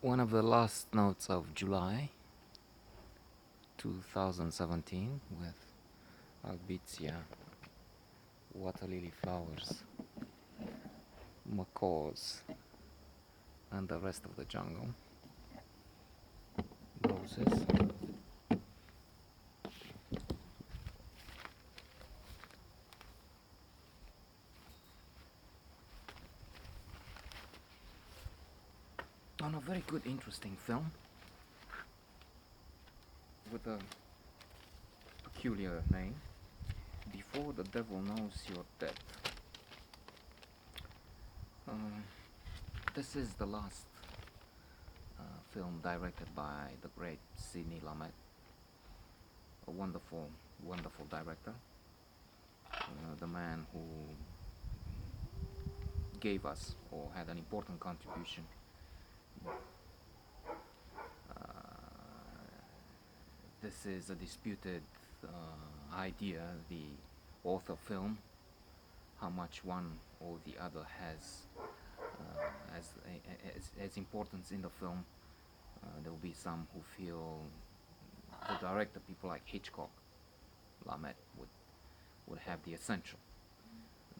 One of the last notes of July 2017 with Albizia, water lily flowers, macaws, and the rest of the jungle. Roses. On a very good, interesting film with a peculiar name, Before the Devil Knows You're Dead. This is the last film directed by the great Sidney Lumet, a wonderful, wonderful director, the man who gave us or had an important contribution this is a disputed idea, the author film, how much one or the other has as importance in the film. There will be some who feel the director, people like Hitchcock, Lumet, would have the essential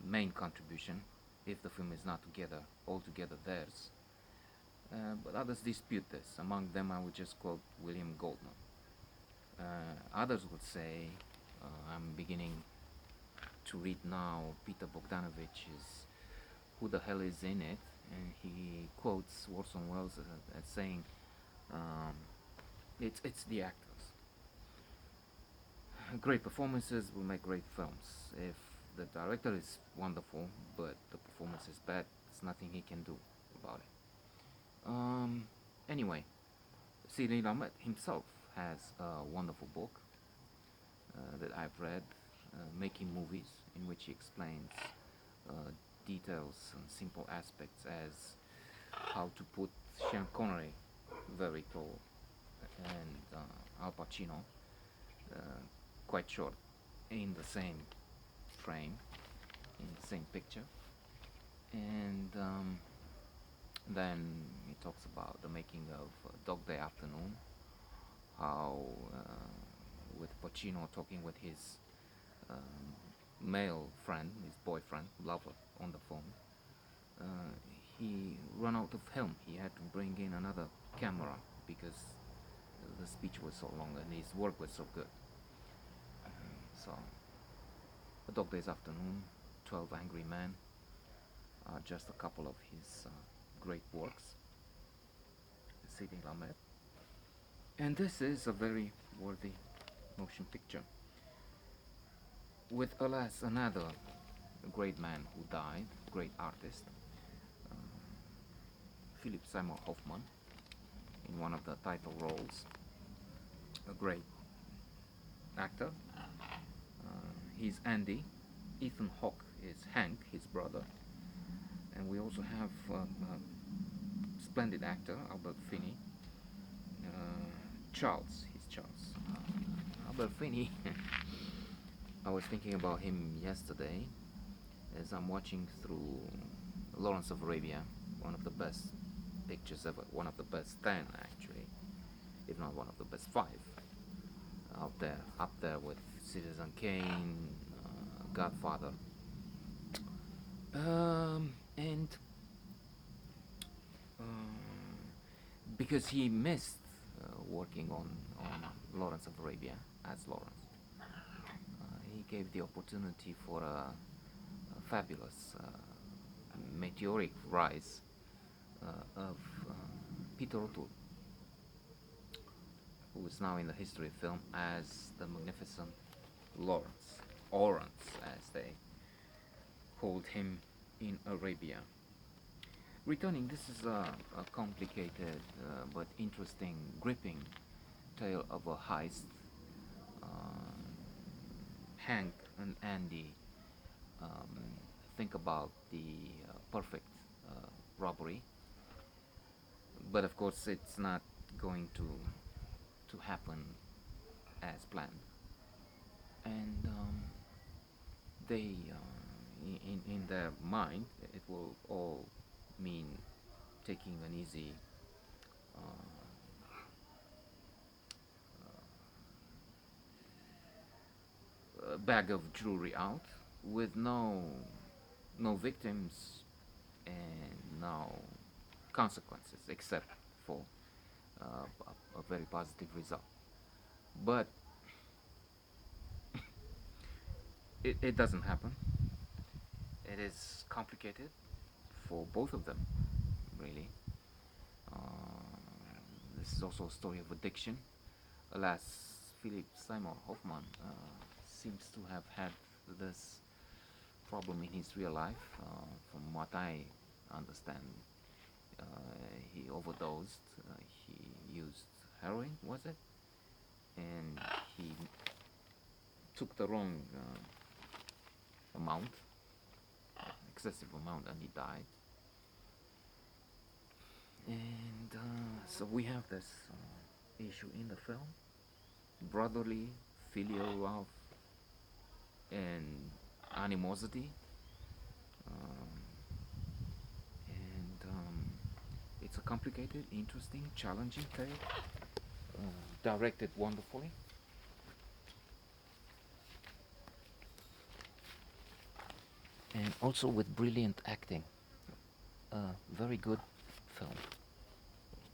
main contribution if the film is not altogether theirs. But others dispute this. Among them, I would just quote William Goldman. Others would say, I'm beginning to read now Peter Bogdanovich's Who the Hell Is in It, and he quotes Orson Welles as saying, it's the actors. Great performances will make great films. If the director is wonderful, but the performance is bad, there's nothing he can do about it. Anyway, Sidney Lumet himself has a wonderful book that I've read, Making Movies, in which he explains details and simple aspects as how to put Sean Connery very tall and Al Pacino quite short in the same frame, in the same picture. And then he talks about the making of Dog Day Afternoon, how with Pacino talking with his male friend, his boyfriend, lover, on the phone, he ran out of film. He had to bring in another camera because the speech was so long and his work was so good. So, A Dog Day's Afternoon, 12 Angry Men are just a couple of his great works, Sidney Lumet. And this is a very worthy motion picture. With, alas, another great man who died, great artist, Philip Seymour Hoffman, in one of the title roles, a great actor. He's Andy. Ethan Hawke is Hank, his brother. And we also have splendid actor, Albert Finney. Charles, he's Charles. Albert Finney, I was thinking about him yesterday as I'm watching through Lawrence of Arabia, one of the best pictures ever, one of the best 10 actually, if not one of the best 5 out there, up there with Citizen Kane, Godfather, and because he missed working on Lawrence of Arabia as Lawrence, he gave the opportunity for a fabulous meteoric rise of Peter O'Toole, who is now in the history of film as the magnificent Lawrence, as they called him in Arabia. Returning, this is a complicated but interesting, gripping tale of a heist. Hank and Andy think about the perfect robbery, but of course it's not going to happen as planned, and they in their mind it will all mean taking an easy a bag of jewelry out with no victims and no consequences except for a very positive result. But it doesn't happen. It is complicated for both of them, really. This is also a story of addiction. Alas, Seymour Hoffman seems to have had this problem in his real life. From what I understand, uh, he overdosed. He used heroin, was it? And he took the wrong amount, excessive amount, and he died. And so we have this issue in the film: brotherly, filial love, and animosity. Um, and it's a complicated, interesting, challenging tale, directed wonderfully. And also with brilliant acting. Very good film.